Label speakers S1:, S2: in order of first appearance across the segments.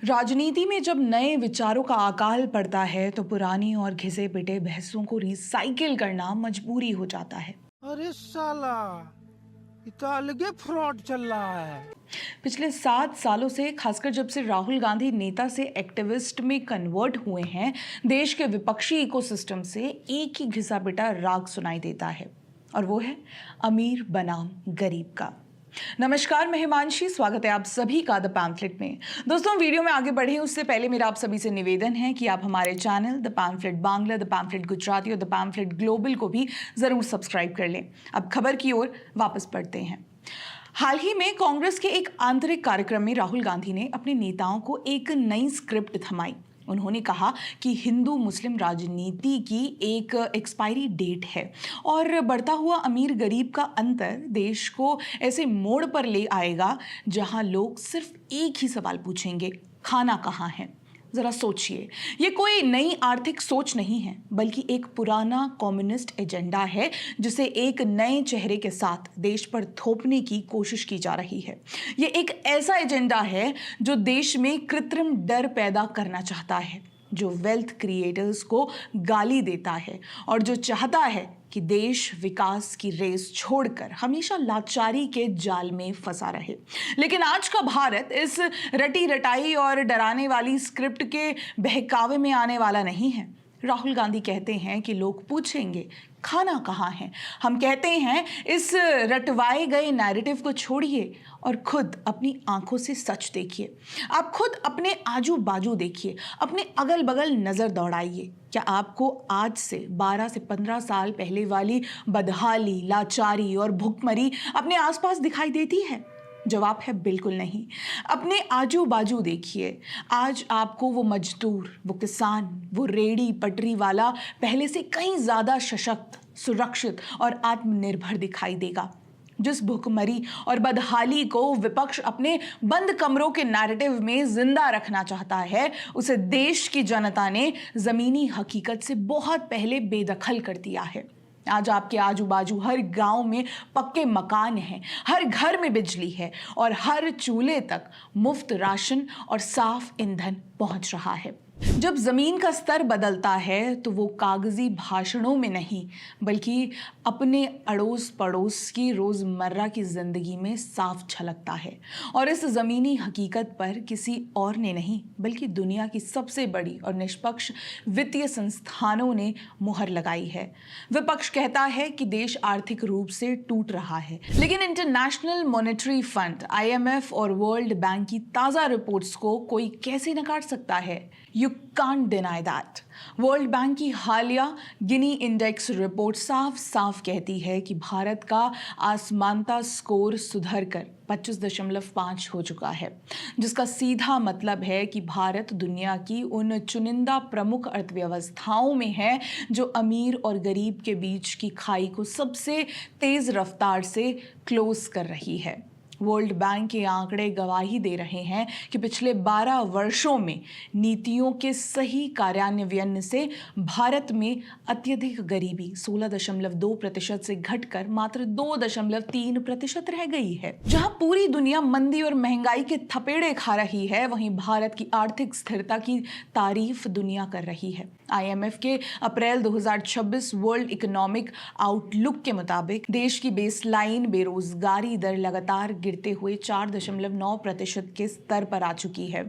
S1: राजनीति में जब नए विचारों का अकाल पड़ता है तो पुरानी और घिसे पिटे बहसों को रिसाइकिल करना मजबूरी हो जाता है।
S2: अरे साला, ये तो अलगे फ्रॉड चल रहा है।
S1: पिछले 7 सालों से, खासकर जब से राहुल गांधी नेता से एक्टिविस्ट में कन्वर्ट हुए हैं, देश के विपक्षी इकोसिस्टम से एक ही घिसा पिटा राग सुनाई देता है, और वो है अमीर बनाम गरीब का। नमस्कार, मैं हिमांशी, स्वागत है आप सभी का द पैम्फलेट में। दोस्तों, वीडियो में आगे बढ़े उससे पहले मेरा आप सभी से निवेदन है कि आप हमारे channel the pamphlet Bangla, the pamphlet Gujarati और द पैम्फलेट ग्लोबल को भी जरूर सब्सक्राइब कर लें। अब खबर की ओर वापस बढ़ते हैं। हाल ही में कांग्रेस के एक आंतरिक कार्यक्रम में राहुल गांधी ने अपने नेताओं को एक नई स्क्रिप्ट थमाई। उन्होंने कहा कि हिंदू मुस्लिम राजनीति की एक एक्सपायरी डेट है और बढ़ता हुआ अमीर गरीब का अंतर देश को ऐसे मोड़ पर ले आएगा जहां लोग सिर्फ एक ही सवाल पूछेंगे, खाना कहाँ है। जरा सोचिए, ये कोई नई आर्थिक सोच नहीं है, बल्कि एक पुराना कम्युनिस्ट एजेंडा है जिसे एक नए चेहरे के साथ देश पर थोपने की कोशिश की जा रही है। ये एक ऐसा एजेंडा है जो देश में कृत्रिम डर पैदा करना चाहता है, जो वेल्थ क्रिएटर्स को गाली देता है और जो चाहता है कि देश विकास की रेस छोड़कर हमेशा लाचारी के जाल में फंसा रहे। लेकिन आज का भारत इस रटी रटाई और डराने वाली स्क्रिप्ट के बहकावे में आने वाला नहीं है। राहुल गांधी कहते हैं कि लोग पूछेंगे खाना कहाँ है। हम कहते हैं इस रटवाए गए नैरेटिव को छोड़िए और खुद अपनी आंखों से सच देखिए। आप खुद अपने आजू बाजू देखिए, अपने अगल बगल नजर दौड़ाइए। क्या आपको आज से 12 से 15 साल पहले वाली बदहाली, लाचारी और भुखमरी अपने आसपास दिखाई देती है? जवाब है बिल्कुल नहीं। अपने आजू बाजू देखिए। आज आपको वो मजदूर, वो किसान, वो रेड़ी पटरी वाला पहले से कहीं ज्यादा सशक्त, सुरक्षित और आत्मनिर्भर दिखाई देगा। जिस भुखमरी और बदहाली को विपक्ष अपने बंद कमरों के नैरेटिव में जिंदा रखना चाहता है, उसे देश की जनता ने जमीनी हकीकत से बहुत पहले बेदखल कर दिया है। आज आपके आजू बाजू हर गांव में पक्के मकान हैं, हर घर में बिजली है और हर चूल्हे तक मुफ्त राशन और साफ ईंधन पहुंच रहा है। जब जमीन का स्तर बदलता है तो वो कागजी भाषणों में नहीं, बल्कि अपने अड़ोस पड़ोस की रोजमर्रा की जिंदगी में साफ झलकता है। और इस जमीनी हकीकत पर किसी और ने नहीं, बल्कि दुनिया की सबसे बड़ी और निष्पक्ष वित्तीय संस्थानों ने मुहर लगाई है। विपक्ष कहता है कि देश आर्थिक रूप से टूट रहा है, लेकिन इंटरनेशनल मॉनेटरी फंड IMF और वर्ल्ड बैंक की ताजा रिपोर्ट्स को कोई कैसे नकार सकता है? You can't deny that. World bank की हालिया गिनी इंडेक्स रिपोर्ट साफ साफ कहती है कि भारत का आसमानता स्कोर सुधरकर 25.5 हो चुका है, जिसका सीधा मतलब है कि भारत दुनिया की उन चुनिंदा प्रमुख अर्थव्यवस्थाओं में है जो अमीर और गरीब के बीच की खाई को सबसे तेज रफ्तार से क्लोज कर रही है। वर्ल्ड बैंक के आंकड़े गवाही दे रहे हैं कि पिछले 12 वर्षों में नीतियों के सही कार्यान्वयन से भारत में अत्यधिक गरीबी 16.2% से घटकर मात्र 2.3% रह गई है। जहां पूरी दुनिया मंदी और महंगाई के थपेड़े खा रही है, वहीं भारत की आर्थिक स्थिरता की तारीफ दुनिया कर रही है। IMF के अप्रैल 2026 वर्ल्ड इकोनॉमिक आउटलुक के मुताबिक देश की बेसलाइन बेरोजगारी दर लगातार गिरते हुए 4.9% के स्तर पर आ चुकी है।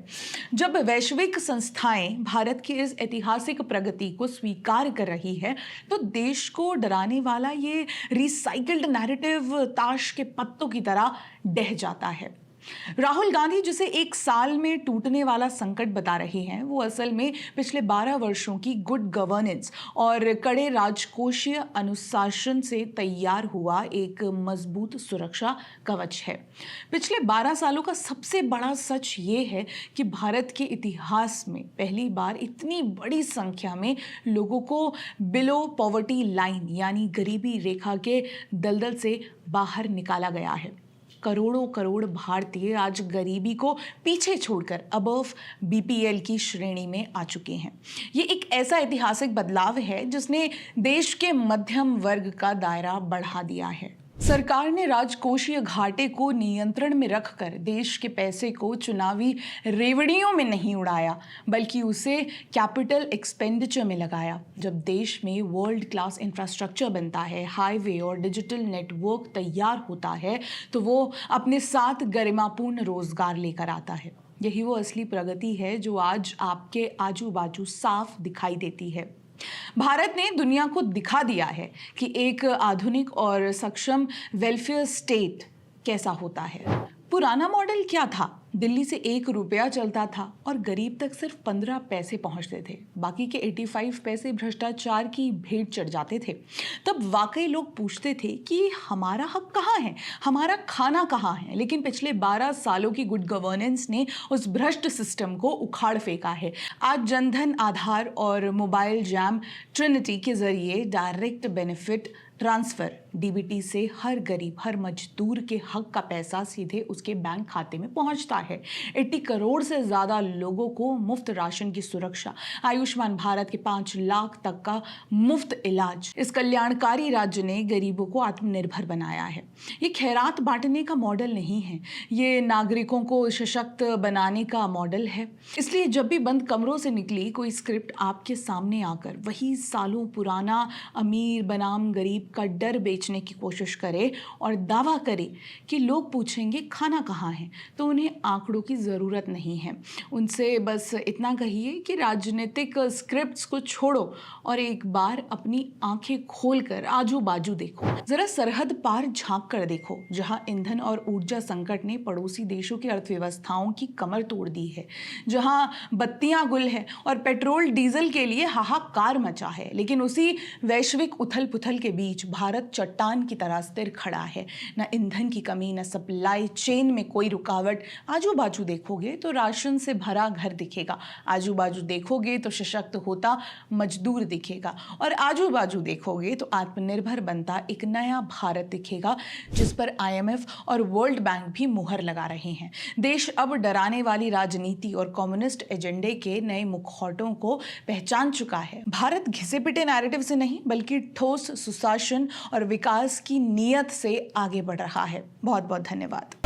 S1: जब वैश्विक संस्थाएं भारत की इस ऐतिहासिक प्रगति को स्वीकार कर रही है, तो देश को डराने वाला ये रिसाइकल्ड नैरेटिव ताश के पत्तों की तरह ढह जाता है। राहुल गांधी जिसे एक साल में टूटने वाला संकट बता रहे हैं, वो असल में पिछले 12 वर्षों की गुड गवर्नेंस और कड़े राजकोषीय अनुशासन से तैयार हुआ एक मजबूत सुरक्षा कवच है। पिछले 12 सालों का सबसे बड़ा सच ये है कि भारत के इतिहास में पहली बार इतनी बड़ी संख्या में लोगों को बिलो पॉवर्टी लाइन यानी गरीबी रेखा के दलदल से बाहर निकाला गया है। करोड़ों करोड़ भारतीय आज गरीबी को पीछे छोड़कर अबव BPL की श्रेणी में आ चुके हैं। ये एक ऐसा ऐतिहासिक बदलाव है जिसने देश के मध्यम वर्ग का दायरा बढ़ा दिया है। सरकार ने राजकोषीय घाटे को नियंत्रण में रखकर देश के पैसे को चुनावी रेवड़ियों में नहीं उड़ाया, बल्कि उसे कैपिटल एक्सपेंडिचर में लगाया। जब देश में वर्ल्ड क्लास इंफ्रास्ट्रक्चर बनता है, हाईवे और डिजिटल नेटवर्क तैयार होता है, तो वो अपने साथ गरिमापूर्ण रोजगार लेकर आता है। यही वो असली प्रगति है जो आज आपके आजू बाजू साफ दिखाई देती है। भारत ने दुनिया को दिखा दिया है कि एक आधुनिक और सक्षम वेलफेयर स्टेट कैसा होता है। पुराना मॉडल क्या था? दिल्ली से 1 रुपया चलता था और गरीब तक सिर्फ 15 पैसे पहुंचते थे। बाकी के 85 पैसे भ्रष्टाचार की भेंट चढ़ जाते थे। तब वाकई लोग पूछते थे कि हमारा हक कहाँ है, हमारा खाना कहाँ है। लेकिन पिछले 12 सालों की गुड गवर्नेंस ने उस भ्रष्ट सिस्टम को उखाड़ फेंका है। आज जनधन, आधार और मोबाइल जैम ट्रिनिटी के जरिए डायरेक्ट बेनिफिट ट्रांसफर डीबीटी से हर गरीब, हर मजदूर के हक का पैसा सीधे उसके बैंक खाते में पहुंचता है। 80 करोड़ से ज़्यादा लोगों को मुफ्त राशन की सुरक्षा, आयुष्मान भारत के 5 लाख तक का मुफ्त इलाज। इस कल्याणकारी राज्य ने गरीबों को आत्मनिर्भर बनाया है। ये खैरात बांटने का मॉडल नहीं है, ये नागरिकों को सशक्त बनाने का मॉडल है। इसलिए जब भी बंद कमरों से निकली कोई स्क्रिप्ट आपके सामने आकर वही सालों पुराना अमीर बनाम गरीब का डर बेचने की कोशिश करे और दावा करे कि लोग पूछेंगे खाना कहाँ है, तो उन्हें आंकड़ों की ज़रूरत नहीं है। उनसे बस इतना कहिए कि राजनीतिक स्क्रिप्ट्स को छोड़ो और एक बार अपनी आंखें खोलकर आजू बाजू देखो। ज़रा सरहद पार झांक कर देखो, जहां ईंधन और ऊर्जा संकट ने पड़ोसी देशों की अर्थव्यवस्थाओं की कमर तोड़ दी है, जहां बत्तियां गुल है और पेट्रोल डीजल के लिए हाहाकार मचा है। लेकिन उसी वैश्विक उथल पुथल के बीच भारत चट्टान की तरह स्थिर खड़ा है। न ईंधन की कमी, न सप्लाई चेन में कोई रुकावट। आजू बाजू देखोगे तो राशन से भरा घर दिखेगा, आजू बाजू देखोगे तो सशक्त होता मजदूर दिखेगा, और आजू बाजू देखोगे तो आत्मनिर्भर बनता एक नया भारत दिखेगा, जिस पर IMF और वर्ल्ड बैंक भी मुहर लगा रहे हैं। देश अब डराने वाली राजनीति और कम्युनिस्ट एजेंडे के नए मुखौटों को पहचान चुका है। भारत घिसे पिटे नैरेटिव से नहीं, बल्कि ठोस सुशासन और विकास की नीयत से आगे बढ़ रहा है। बहुत बहुत धन्यवाद।